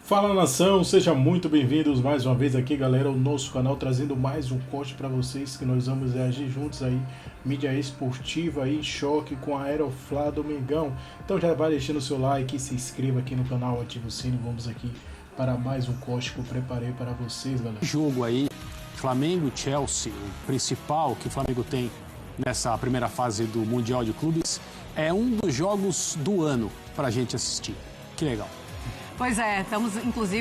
Fala nação, sejam muito bem-vindos mais uma vez aqui, galera, ao nosso canal, trazendo mais um corte para vocês que nós vamos reagir juntos aí, mídia esportiva aí, choque com a Aeroflá Domingão. Então já vai deixando o seu like, se inscreva aqui no canal, ativa o sino, vamos aqui para mais um corte que eu preparei para vocês, galera. Jogo aí, Flamengo-Chelsea, o principal que o Flamengo tem nessa primeira fase do Mundial de Clubes, é um dos jogos do ano para a gente assistir. Que legal. Pois é,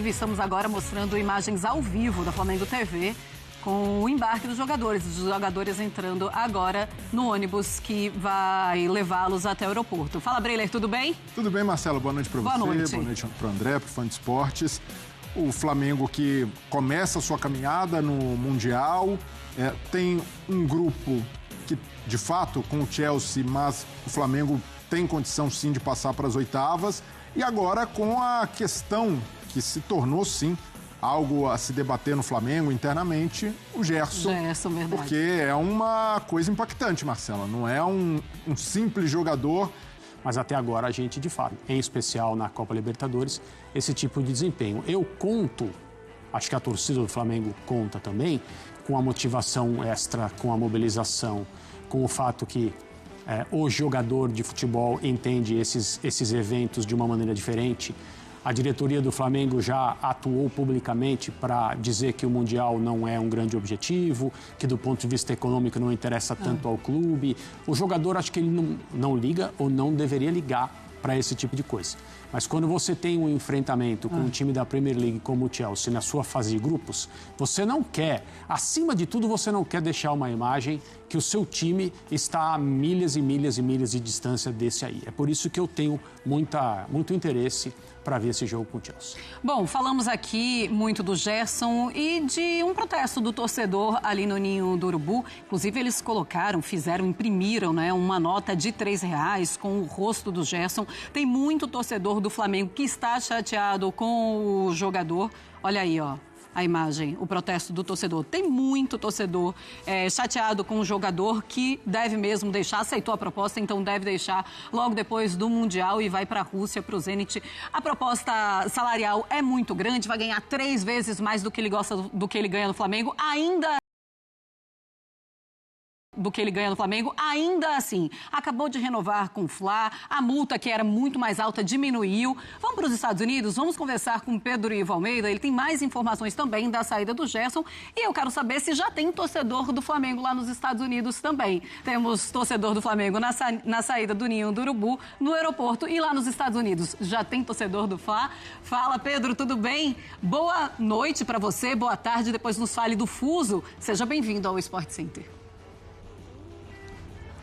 estamos agora mostrando imagens ao vivo da Flamengo TV com o embarque dos jogadores entrando agora no ônibus que vai levá-los até o aeroporto. Fala, Breiler, tudo bem? Tudo bem, Marcelo, boa noite para você, boa noite para o André, para o Fã de Esportes. O Flamengo que começa a sua caminhada no Mundial, tem um grupo que, de fato, com o Chelsea, mas o Flamengo tem condição sim de passar para as oitavas. E agora com a questão que se tornou, sim, algo a se debater no Flamengo internamente, o Gerson. Verdade. Porque é uma coisa impactante, Marcelo. Não é um simples jogador. Mas até agora a gente, de fato, em especial na Copa Libertadores, esse tipo de desempenho. Eu conto, acho que a torcida do Flamengo conta também, com a motivação extra, com a mobilização, com o fato que o jogador de futebol entende esses eventos de uma maneira diferente. A diretoria do Flamengo já atuou publicamente para dizer que o Mundial não é um grande objetivo, que do ponto de vista econômico não interessa tanto ao clube. O jogador, acho que ele não liga ou não deveria ligar para esse tipo de coisa. Mas quando você tem um enfrentamento com um time da Premier League como o Chelsea na sua fase de grupos, você não quer, acima de tudo, você não quer deixar uma imagem que o seu time está a milhas e milhas e milhas de distância desse aí. É por isso que eu tenho muito interesse para ver esse jogo com o Chelsea. Bom, falamos aqui muito do Gerson e de um protesto do torcedor ali no Ninho do Urubu. Inclusive, eles imprimiram, uma nota de R$3 com o rosto do Gerson. Tem muito torcedor do Flamengo que está chateado com o jogador. Olha aí, ó. A imagem, o protesto do torcedor. Tem muito torcedor chateado com o jogador que deve mesmo deixar, aceitou a proposta, então deve deixar logo depois do Mundial e vai para a Rússia, para o Zenit. A proposta salarial é muito grande, vai ganhar 3 vezes mais do que ele gosta, do que ele ganha no Flamengo, ainda assim, acabou de renovar com o Fla, a multa que era muito mais alta diminuiu. Vamos para os Estados Unidos, vamos conversar com Pedro Ivo Almeida, ele tem mais informações também da saída do Gerson e eu quero saber se já tem torcedor do Flamengo lá nos Estados Unidos também. Temos torcedor do Flamengo na saída do Ninho do Urubu, no aeroporto e lá nos Estados Unidos. Já tem torcedor do Fla? Fala, Pedro, tudo bem? Boa noite para você, boa tarde, depois nos fale do fuso. Seja bem-vindo ao Sport Center.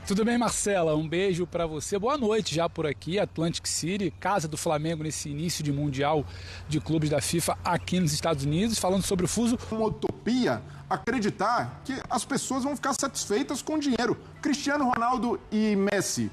Tudo bem, Marcela? Um beijo para você. Boa noite já por aqui, Atlantic City, casa do Flamengo nesse início de Mundial de Clubes da FIFA aqui nos Estados Unidos, falando sobre o fuso. Uma utopia acreditar que as pessoas vão ficar satisfeitas com o dinheiro. Cristiano Ronaldo e Messi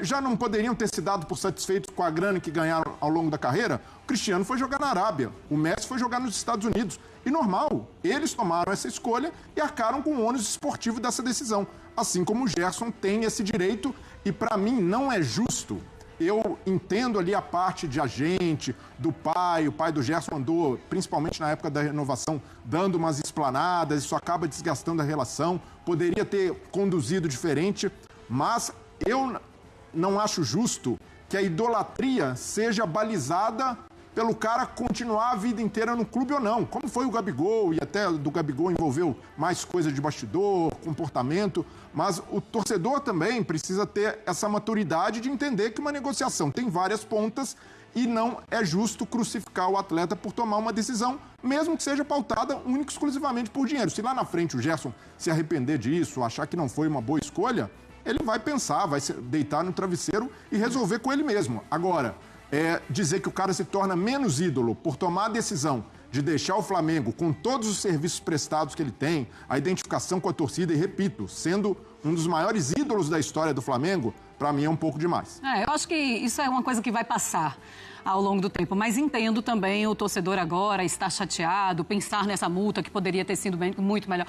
já não poderiam ter se dado por satisfeitos com a grana que ganharam ao longo da carreira? O Cristiano foi jogar na Arábia, o Messi foi jogar nos Estados Unidos. E normal, eles tomaram essa escolha e arcaram com o ônus esportivo dessa decisão. Assim como o Gerson tem esse direito e, para mim, não é justo. Eu entendo ali a parte de agente, do pai, o pai do Gerson andou, principalmente na época da renovação, dando umas esplanadas, isso acaba desgastando a relação, poderia ter conduzido diferente, mas eu não acho justo que a idolatria seja balizada pelo cara continuar a vida inteira no clube ou não, como foi o Gabigol, e até do Gabigol envolveu mais coisa de bastidor, comportamento, mas o torcedor também precisa ter essa maturidade de entender que uma negociação tem várias pontas e não é justo crucificar o atleta por tomar uma decisão, mesmo que seja pautada única e exclusivamente por dinheiro. Se lá na frente o Gerson se arrepender disso, achar que não foi uma boa escolha, ele vai pensar, vai se deitar no travesseiro e resolver com ele mesmo. Agora, dizer que o cara se torna menos ídolo por tomar a decisão de deixar o Flamengo com todos os serviços prestados que ele tem, a identificação com a torcida e, repito, sendo um dos maiores ídolos da história do Flamengo, para mim é um pouco demais. Eu acho que isso é uma coisa que vai passar ao longo do tempo, mas entendo também o torcedor agora estar chateado, pensar nessa multa que poderia ter sido muito melhor.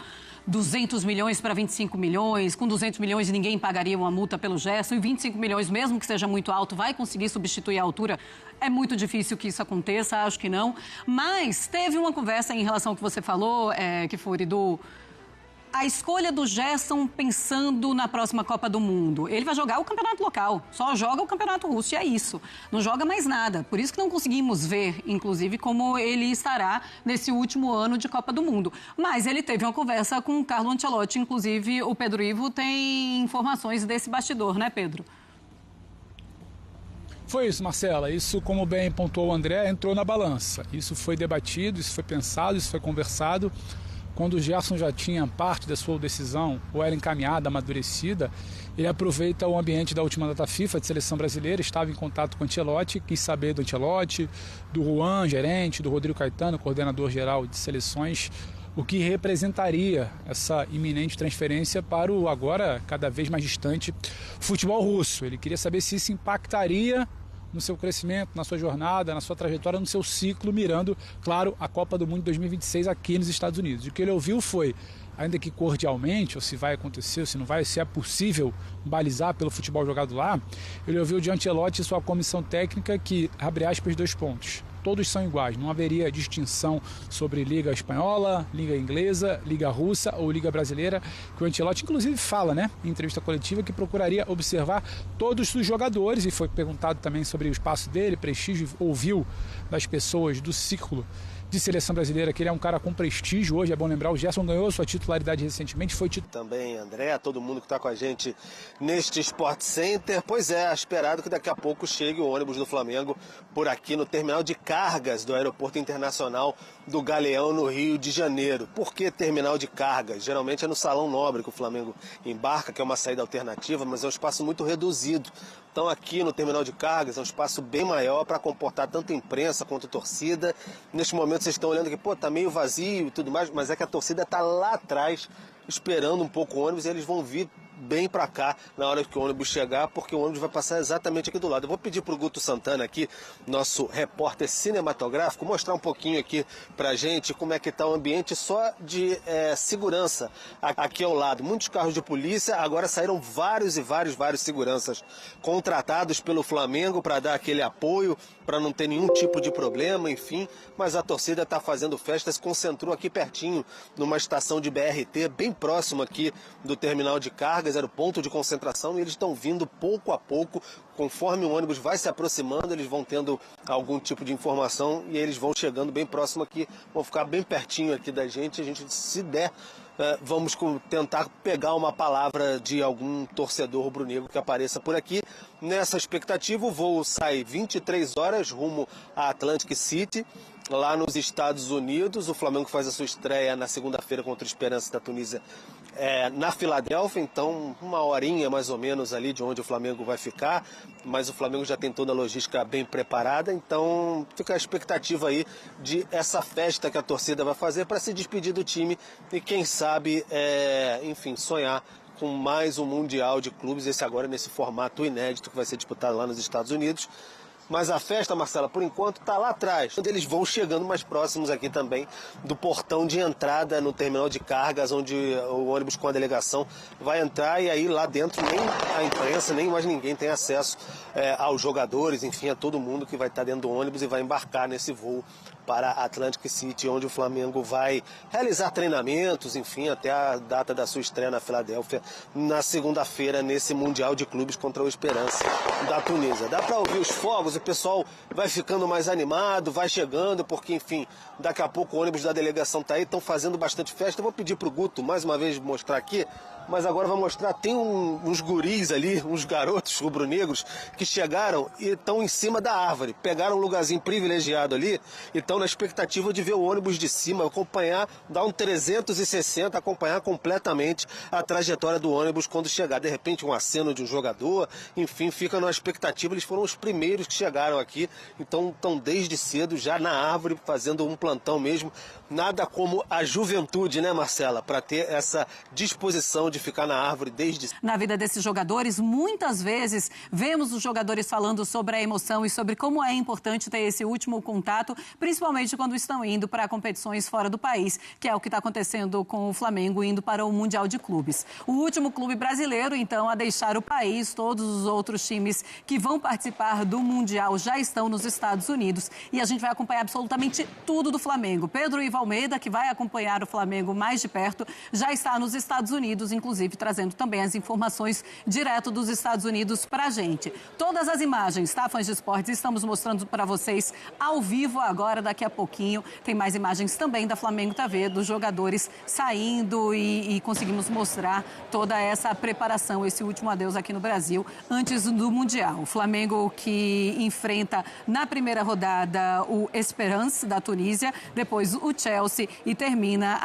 200 milhões para 25 milhões, com 200 milhões ninguém pagaria uma multa pelo Gerson, e 25 milhões, mesmo que seja muito alto, vai conseguir substituir a altura? É muito difícil que isso aconteça, acho que não. Mas teve uma conversa em relação ao que você falou, Kfouri, a escolha do Gerson pensando na próxima Copa do Mundo. Ele vai jogar o campeonato local, só joga o campeonato russo e é isso. Não joga mais nada. Por isso que não conseguimos ver, inclusive, como ele estará nesse último ano de Copa do Mundo. Mas ele teve uma conversa com o Carlo Ancelotti, inclusive o Pedro Ivo tem informações desse bastidor, né, Pedro? Foi isso, Marcela. Isso, como bem pontuou o André, entrou na balança. Isso foi debatido, isso foi pensado, isso foi conversado. Quando o Gerson já tinha parte da sua decisão, ou era encaminhada, amadurecida, ele aproveita o ambiente da última data FIFA de seleção brasileira, estava em contato com o Ancelotti, quis saber do Ancelotti, do Juan, gerente, do Rodrigo Caetano, coordenador geral de seleções, o que representaria essa iminente transferência para o agora cada vez mais distante futebol russo. Ele queria saber se isso impactaria no seu crescimento, na sua jornada, na sua trajetória, no seu ciclo, mirando, claro, a Copa do Mundo de 2026 aqui nos Estados Unidos. E o que ele ouviu foi, ainda que cordialmente, ou se vai acontecer, ou se não vai, se é possível balizar pelo futebol jogado lá, ele ouviu de Ancelotti e sua comissão técnica que, abre aspas, 2 pontos. Todos são iguais, não haveria distinção sobre Liga Espanhola, Liga Inglesa, Liga Russa ou Liga Brasileira, que o Ancelotti inclusive fala, né, em entrevista coletiva, que procuraria observar todos os jogadores, e foi perguntado também sobre o espaço dele, prestígio, ouviu das pessoas do círculo de seleção brasileira, que ele é um cara com prestígio hoje, é bom lembrar, o Gerson ganhou sua titularidade recentemente, foi Também, André, todo mundo que está com a gente neste Sport Center, pois é esperado que daqui a pouco chegue o ônibus do Flamengo por aqui no terminal de cargas do Aeroporto Internacional do Galeão, no Rio de Janeiro. Por que terminal de cargas? Geralmente é no Salão Nobre que o Flamengo embarca, que é uma saída alternativa, mas é um espaço muito reduzido. Então aqui no terminal de cargas é um espaço bem maior para comportar tanto imprensa quanto torcida. Neste momento vocês estão olhando que tá meio vazio e tudo mais, mas é que a torcida está lá atrás esperando um pouco o ônibus e eles vão vir bem para cá na hora que o ônibus chegar, porque o ônibus vai passar exatamente aqui do lado. Eu vou pedir para o Guto Santana aqui, nosso repórter cinematográfico, mostrar um pouquinho aqui para a gente como é que está o ambiente só de segurança aqui ao lado. Muitos carros de polícia, agora saíram vários seguranças contratados pelo Flamengo para dar aquele apoio, para não ter nenhum tipo de problema, enfim, mas a torcida está fazendo festa, se concentrou aqui pertinho, numa estação de BRT, bem próximo aqui do terminal de cargas, era o ponto de concentração, e eles estão vindo pouco a pouco, conforme o ônibus vai se aproximando, eles vão tendo algum tipo de informação e eles vão chegando bem próximo aqui, vão ficar bem pertinho aqui da gente, a gente, se der, vamos tentar pegar uma palavra de algum torcedor rubro-negro que apareça por aqui. Nessa expectativa, o voo sai 23 horas rumo a Atlantic City, lá nos Estados Unidos. O Flamengo faz a sua estreia na segunda-feira contra o Esperance da Tunísia na Filadélfia, então uma horinha mais ou menos ali de onde o Flamengo vai ficar, mas o Flamengo já tem toda a logística bem preparada, então fica a expectativa aí de essa festa que a torcida vai fazer para se despedir do time e quem sabe, enfim, sonhar com mais um Mundial de Clubes, esse agora nesse formato inédito que vai ser disputado lá nos Estados Unidos. Mas a festa, Marcela, por enquanto está lá atrás, onde eles vão chegando mais próximos aqui também do portão de entrada no terminal de cargas, onde o ônibus com a delegação vai entrar, e aí lá dentro nem a imprensa, nem mais ninguém tem acesso aos jogadores, enfim, a todo mundo que vai estar dentro do ônibus e vai embarcar nesse voo para Atlantic City, onde o Flamengo vai realizar treinamentos, enfim, até a data da sua estreia na Filadélfia, na segunda-feira, nesse Mundial de Clubes contra o Esperance da Tunísia. Dá para ouvir os fogos, o pessoal vai ficando mais animado, vai chegando, porque, enfim, daqui a pouco o ônibus da delegação está aí, estão fazendo bastante festa. Eu vou pedir para o Guto, mais uma vez, mostrar aqui, mas agora vai mostrar, tem uns guris ali, uns garotos rubro-negros, que chegaram e estão em cima da árvore, pegaram um lugarzinho privilegiado ali e estão na expectativa de ver o ônibus de cima, acompanhar, dar um 360, acompanhar completamente a trajetória do ônibus quando chegar. De repente um aceno de um jogador, enfim, fica na expectativa. Eles foram os primeiros que chegaram aqui, então estão desde cedo já na árvore fazendo um plantão mesmo. Nada como a juventude, né, Marcela, para ter essa disposição de ficar na árvore desde... Na vida desses jogadores, muitas vezes vemos os jogadores falando sobre a emoção e sobre como é importante ter esse último contato, principalmente quando estão indo para competições fora do país, que é o que está acontecendo com o Flamengo indo para o Mundial de Clubes. O último clube brasileiro, então, a deixar o país. Todos os outros times que vão participar do Mundial já estão nos Estados Unidos e a gente vai acompanhar absolutamente tudo do Flamengo. Pedro Ivo Almeida, que vai acompanhar o Flamengo mais de perto, já está nos Estados Unidos, inclusive trazendo também as informações direto dos Estados Unidos para a gente. Todas as imagens, tá, fãs de esportes, estamos mostrando para vocês ao vivo agora, daqui a pouquinho. Tem mais imagens também da Flamengo TV, dos jogadores saindo e conseguimos mostrar toda essa preparação, esse último adeus aqui no Brasil, antes do Mundial. O Flamengo que enfrenta na primeira rodada o Esperance da Tunísia, depois o Chelsea e termina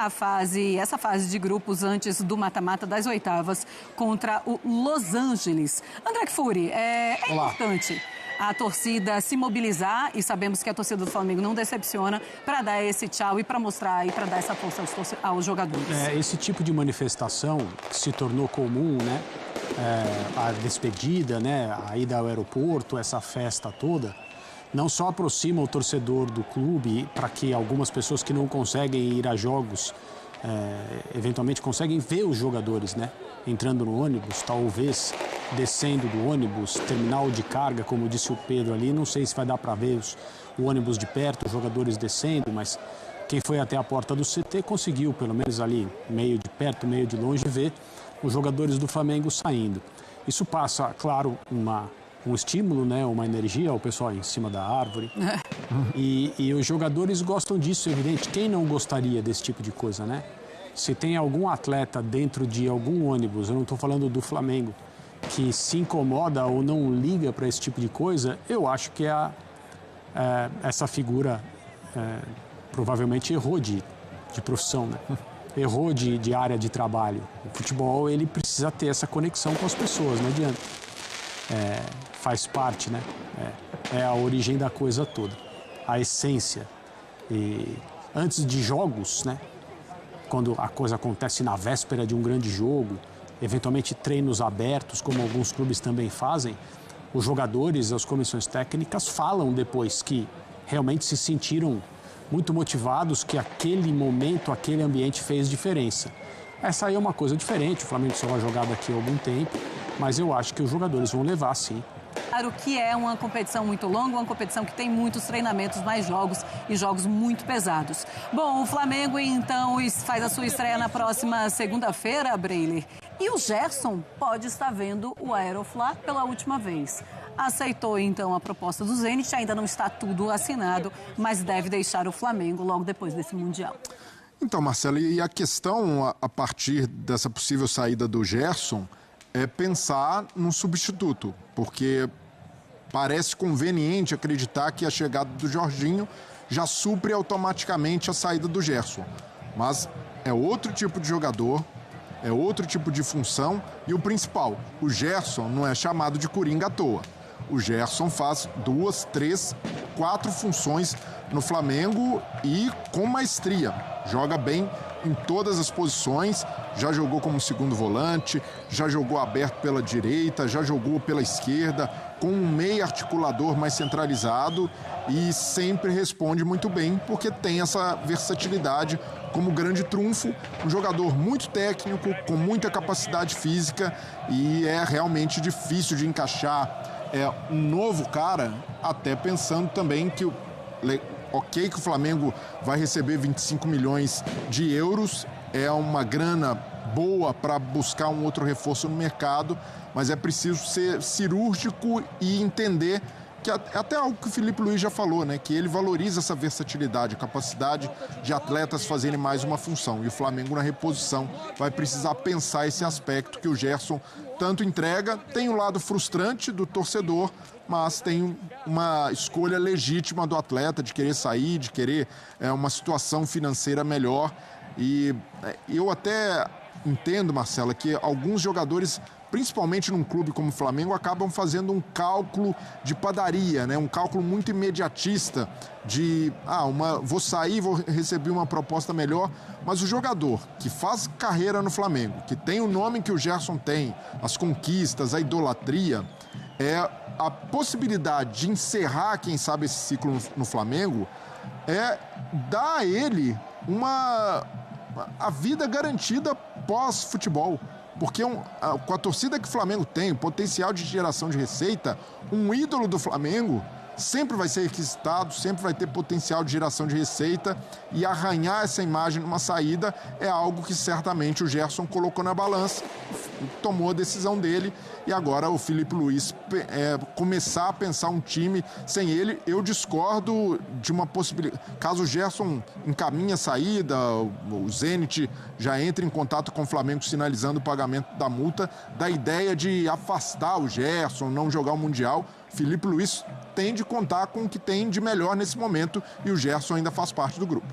essa fase de grupos antes do mata-mata das oitavas contra o Los Angeles. André Kfouri, é importante a torcida se mobilizar e sabemos que a torcida do Flamengo não decepciona para dar esse tchau e para mostrar e para dar essa força aos jogadores. Esse tipo de manifestação se tornou comum, né? A despedida, né? A ida ao aeroporto, essa festa toda, não só aproxima o torcedor do clube para que algumas pessoas que não conseguem ir a jogos eventualmente conseguem ver os jogadores, né? Entrando no ônibus, talvez descendo do ônibus, terminal de carga, como disse o Pedro ali, não sei se vai dar para ver o ônibus de perto, os jogadores descendo, mas quem foi até a porta do CT conseguiu, pelo menos ali, meio de perto, meio de longe, ver os jogadores do Flamengo saindo. Isso passa, claro, um estímulo, né, uma energia ao pessoal em cima da árvore. E os jogadores gostam disso, é evidente. Quem não gostaria desse tipo de coisa, né? Se tem algum atleta dentro de algum ônibus, eu não estou falando do Flamengo, que se incomoda ou não liga para esse tipo de coisa, eu acho que essa figura provavelmente errou de profissão, né? Errou de área de trabalho. O futebol, ele precisa ter essa conexão com as pessoas, não adianta. Faz parte, né? É a origem da coisa toda, a essência. E antes de jogos, né? Quando a coisa acontece na véspera de um grande jogo, eventualmente treinos abertos, como alguns clubes também fazem, os jogadores, as comissões técnicas falam depois que realmente se sentiram muito motivados, que aquele momento, aquele ambiente fez diferença. Essa aí é uma coisa diferente, o Flamengo só vai jogar daqui a algum tempo, mas eu acho que os jogadores vão levar, sim. Claro que é uma competição muito longa, uma competição que tem muitos treinamentos, mais jogos e jogos muito pesados. Bom, o Flamengo então faz a sua estreia na próxima segunda-feira, Breiler. E o Gerson pode estar vendo o Aeroflá pela última vez. Aceitou então a proposta do Zenit, ainda não está tudo assinado, mas deve deixar o Flamengo logo depois desse Mundial. Então, Marcelo, e a questão a partir dessa possível saída do Gerson é pensar num substituto, porque parece conveniente acreditar que a chegada do Jorginho já supre automaticamente a saída do Gerson. Mas é outro tipo de jogador, é outro tipo de função e o principal, o Gerson não é chamado de coringa à toa. O Gerson faz 2, 3, 4 funções no Flamengo e com maestria. Joga bem em todas as posições, já jogou como segundo volante, já jogou aberto pela direita, já jogou pela esquerda, com um meio articulador mais centralizado e sempre responde muito bem, porque tem essa versatilidade como grande trunfo, um jogador muito técnico, com muita capacidade física e é realmente difícil de encaixar um novo cara, até pensando também que ok que o Flamengo vai receber 25 milhões de euros, é uma grana boa para buscar um outro reforço no mercado, mas é preciso ser cirúrgico e entender que até algo que o Felipe Luiz já falou, né? Que ele valoriza essa versatilidade, a capacidade de atletas fazerem mais uma função. E o Flamengo na reposição vai precisar pensar esse aspecto que o Gerson tanto entrega. Tem um lado frustrante do torcedor, mas tem uma escolha legítima do atleta de querer sair, de querer uma situação financeira melhor. E eu até entendo, Marcela, que alguns jogadores principalmente num clube como o Flamengo, acabam fazendo um cálculo de padaria, né? Um cálculo muito imediatista de, vou sair, vou receber uma proposta melhor. Mas o jogador que faz carreira no Flamengo, que tem o nome que o Gerson tem, as conquistas, a idolatria, a possibilidade de encerrar, quem sabe, esse ciclo no Flamengo, dar a ele a vida garantida pós-futebol. Porque com a torcida que o Flamengo tem, o potencial de geração de receita, um ídolo do Flamengo sempre vai ser requisitado, sempre vai ter potencial de geração de receita, e arranhar essa imagem numa saída é algo que certamente o Gerson colocou na balança, tomou a decisão dele, e agora o Filipe Luís começar a pensar um time sem ele. Eu discordo de uma possibilidade, caso o Gerson encaminhe a saída, o Zenit já entra em contato com o Flamengo sinalizando o pagamento da multa, da ideia de afastar o Gerson, não jogar o Mundial. Filipe Luís tem de contar com o que tem de melhor nesse momento, e o Gerson ainda faz parte do grupo.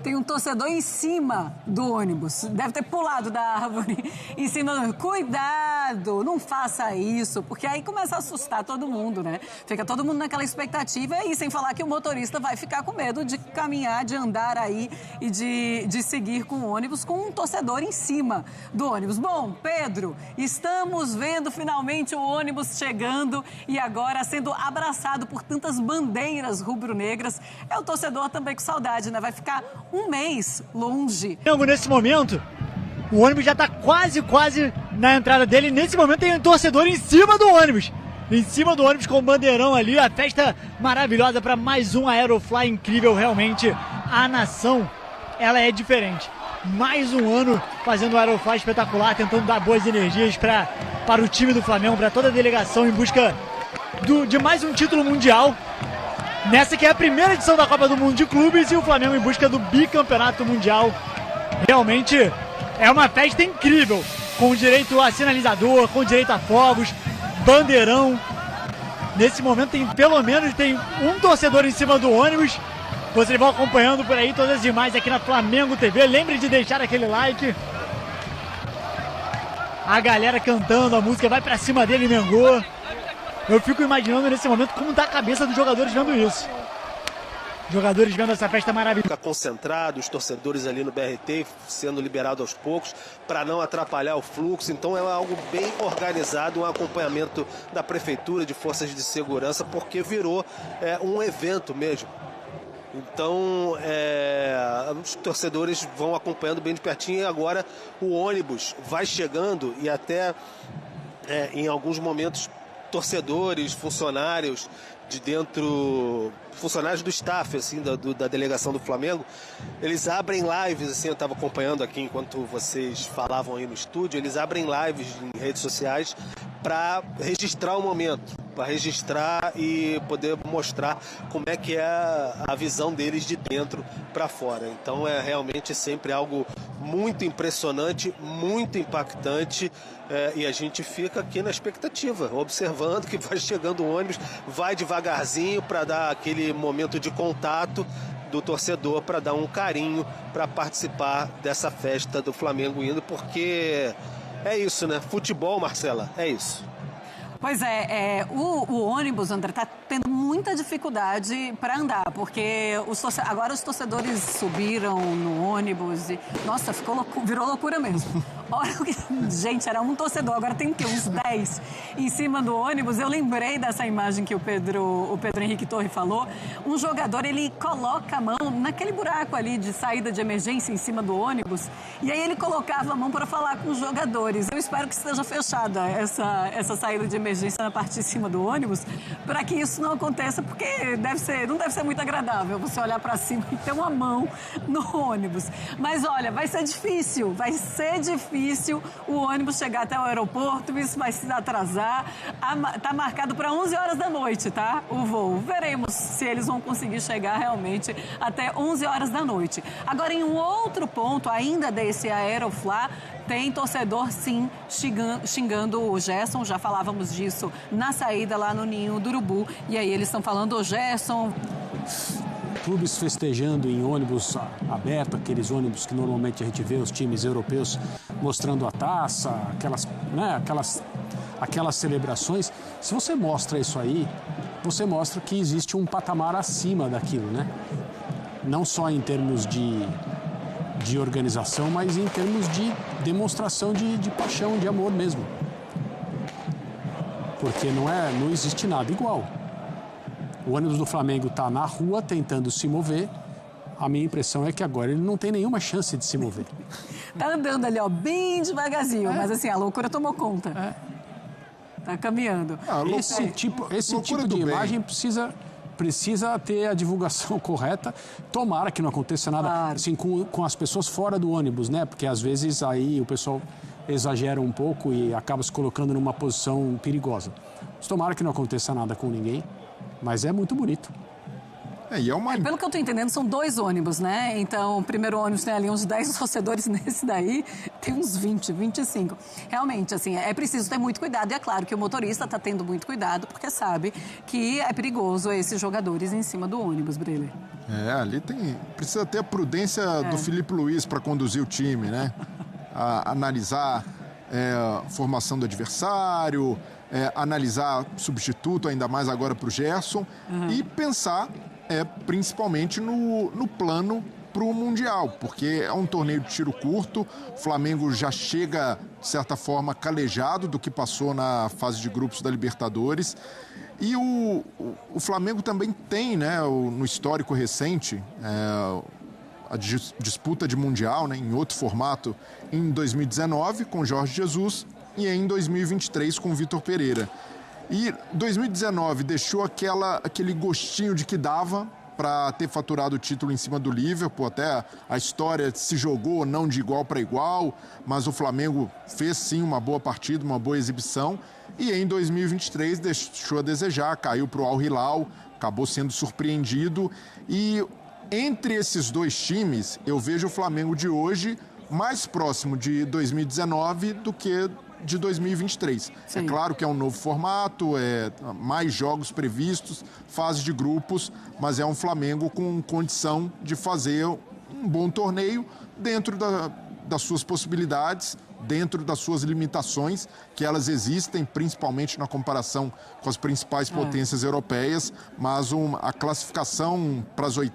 Tem um torcedor em cima do ônibus, deve ter pulado da árvore em cima do ônibus. Cuidado, não faça isso, porque aí começa a assustar todo mundo, né? Fica todo mundo naquela expectativa, e sem falar que o motorista vai ficar com medo de caminhar, de andar aí e de seguir com o ônibus com um torcedor em cima do ônibus. Bom, Pedro, estamos vendo finalmente o ônibus chegando e agora sendo abraçado por tantas bandeiras rubro-negras. É o torcedor também com saudade, né? Vai ficar um mês longe. Nesse momento, o ônibus já está quase na entrada dele. Nesse momento tem um torcedor em cima do ônibus. Em cima do ônibus com o bandeirão ali. A festa maravilhosa para mais um Aerofly incrível. Realmente, a nação, ela é diferente. Mais um ano fazendo um Aerofly espetacular, tentando dar boas energias para o time do Flamengo, para toda a delegação em busca de mais um título mundial. Nessa que é a primeira edição da Copa do Mundo de Clubes, e o Flamengo em busca do bicampeonato mundial. Realmente é uma festa incrível, com direito a sinalizador, com direito a fogos, bandeirão. Nesse momento pelo menos tem um torcedor em cima do ônibus. Vocês vão acompanhando por aí todas as imagens aqui na Flamengo TV. Lembre de deixar aquele like. A galera cantando, a música vai pra cima dele, Mengô. Eu fico imaginando nesse momento como tá a cabeça dos jogadores vendo isso. Jogadores vendo essa festa maravilhosa. Fica concentrado, os torcedores ali no BRT sendo liberados aos poucos para não atrapalhar o fluxo. Então é algo bem organizado, um acompanhamento da prefeitura, de forças de segurança, porque virou um evento mesmo. Então os torcedores vão acompanhando bem de pertinho, e agora o ônibus vai chegando, e até em alguns momentos torcedores, funcionários de dentro, funcionários do staff assim, da delegação do Flamengo, eles abrem lives, assim, eu estava acompanhando aqui enquanto vocês falavam aí no estúdio, eles abrem lives em redes sociais para registrar o momento, para registrar e poder mostrar como é que é a visão deles de dentro para fora. Então é realmente sempre algo muito impressionante, muito impactante, e a gente fica aqui na expectativa, observando que vai chegando o ônibus, vai devagarzinho para dar aquele momento de contato do torcedor, para dar um carinho, para participar dessa festa do Flamengo indo, porque é isso, né? Futebol, Marcela, é isso. Pois o ônibus, André, está tendo muita dificuldade para andar, porque agora os torcedores subiram no ônibus e, nossa, virou loucura mesmo. Gente, era um torcedor, agora tem uns 10 em cima do ônibus. Eu lembrei dessa imagem que o Pedro Henrique Torre falou. Um jogador, ele coloca a mão naquele buraco ali de saída de emergência em cima do ônibus, e aí ele colocava a mão para falar com os jogadores. Eu espero que esteja fechada essa saída de emergência na parte de cima do ônibus, para que isso não aconteça, porque não deve ser muito agradável você olhar para cima e ter uma mão no ônibus. Mas olha, vai ser difícil o ônibus chegar até o aeroporto, isso vai se atrasar. Tá marcado para 11 horas da noite, tá? O voo. Veremos se eles vão conseguir chegar realmente até 11 horas da noite. Agora, em um outro ponto ainda desse Aerofly, tem torcedor, sim, xingando o Gerson. Já falávamos disso na saída lá no Ninho do Urubu. E aí eles estão falando, ô Gerson, clubes festejando em ônibus aberto, aqueles ônibus que normalmente a gente vê os times europeus mostrando a taça, aquelas celebrações. Se você mostra isso aí, você mostra que existe um patamar acima daquilo, né? Não só em termos de organização, mas em termos de demonstração de paixão, de amor mesmo. Porque não existe nada igual. O ônibus do Flamengo está na rua tentando se mover. A minha impressão é que agora ele não tem nenhuma chance de se mover. Tá andando ali, ó, bem devagarzinho, mas assim, a loucura tomou conta. Tá caminhando. Esse tipo de imagem precisa ter a divulgação correta. Tomara que não aconteça nada assim, com as pessoas fora do ônibus, né? Porque às vezes aí o pessoal exagera um pouco e acaba se colocando numa posição perigosa. Mas tomara que não aconteça nada com ninguém. Mas é muito bonito. Pelo que eu estou entendendo, são 2 ônibus, né? Então, o primeiro ônibus tem ali uns 10 torcedores, nesse daí tem uns 20, 25. Realmente, assim, é preciso ter muito cuidado. E é claro que o motorista está tendo muito cuidado, porque sabe que é perigoso esses jogadores em cima do ônibus, Breler. Ali precisa ter a prudência do Filipe Luiz para conduzir o time, né? Analisar a formação do adversário, analisar substituto, ainda mais agora para o Gerson, e pensar principalmente no plano para o Mundial, porque é um torneio de tiro curto, o Flamengo já chega, de certa forma, calejado do que passou na fase de grupos da Libertadores, e o Flamengo também tem, né, no histórico recente, a disputa de Mundial, né, em outro formato, em 2019 com Jorge Jesus e em 2023 com Vitor Pereira. E 2019 deixou aquele gostinho de que dava para ter faturado o título em cima do Liverpool, até a história se jogou não de igual para igual, mas o Flamengo fez sim uma boa partida, uma boa exibição, e em 2023 deixou a desejar, caiu para o Al Hilal, acabou sendo surpreendido, e entre esses 2 times eu vejo o Flamengo de hoje mais próximo de 2019 do que de 2023. Sim. É claro que é um novo formato, mais jogos previstos, fase de grupos, mas é um Flamengo com condição de fazer um bom torneio dentro das suas possibilidades, dentro das suas limitações, que elas existem, principalmente na comparação com as principais potências europeias, mas a classificação para as oitavas